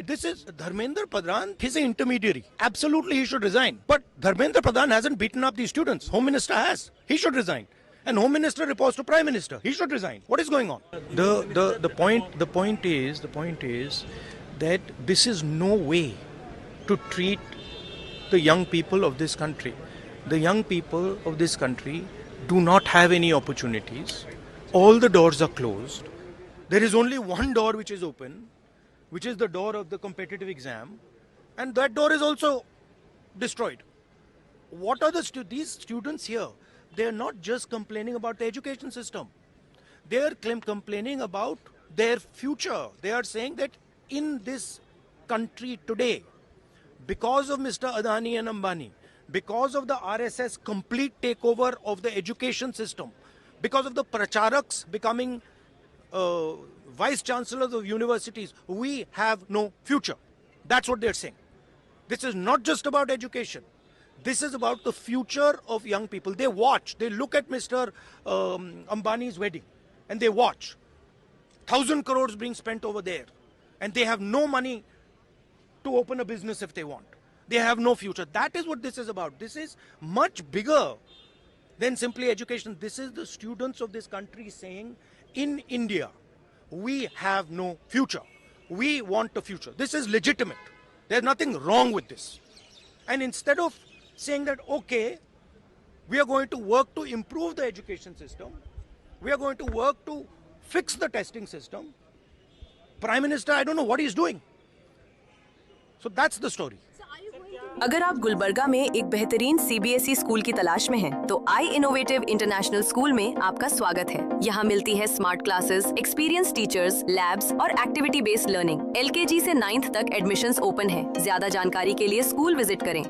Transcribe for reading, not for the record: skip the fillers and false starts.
this is Dharmendra Pradhan. He's an intermediary. Absolutely, he should resign. But Dharmendra Pradhan hasn't beaten up these students. Home Minister has. He should resign. And Home Minister reports to Prime Minister. He should resign. What is going on? The point is that this is no way to treat the young people of this country. The young people of this country do not have any opportunities. All the doors are closed. There is only one door which is open, which is the door of the competitive exam, and that door is also destroyed. What are these students here? They are not just complaining about the education system. They are complaining about their future. They are saying that in this country today, because of Mr. Adani and Ambani, because of the RSS complete takeover of the education system, because of the pracharaks becoming vice chancellors of universities, we have no future. That's what they're saying. This is not just about education. This is about the future of young people. They watch, they look at Mr. Ambani's wedding and they watch. 1,000 crores being spent over there. And they have no money to open a business if they want. They have no future. That is what this is about. This is much bigger than simply education. This is the students of this country saying, in India, we have no future. We want a future. This is legitimate. There's nothing wrong with this. And instead of saying that, okay, we are going to work to improve the education system, we are going to work to fix the testing system, Prime Minister, I don't know what he's doing. So that's the story. अगर आप गुलबर्गा में एक बेहतरीन CBSE school की तलाश में हैं, तो आई इनोवेटिव इंटरनेशनल स्कूल में आपका स्वागत है। यहाँ मिलती है smart classes, experience teachers, labs और एक्टिविटी बेस्ड लर्निंग। एलकेजी से 9th तक एडमिशंस ओपन है। ज्यादा जानकारी के लिए स्कूल विजिट करें।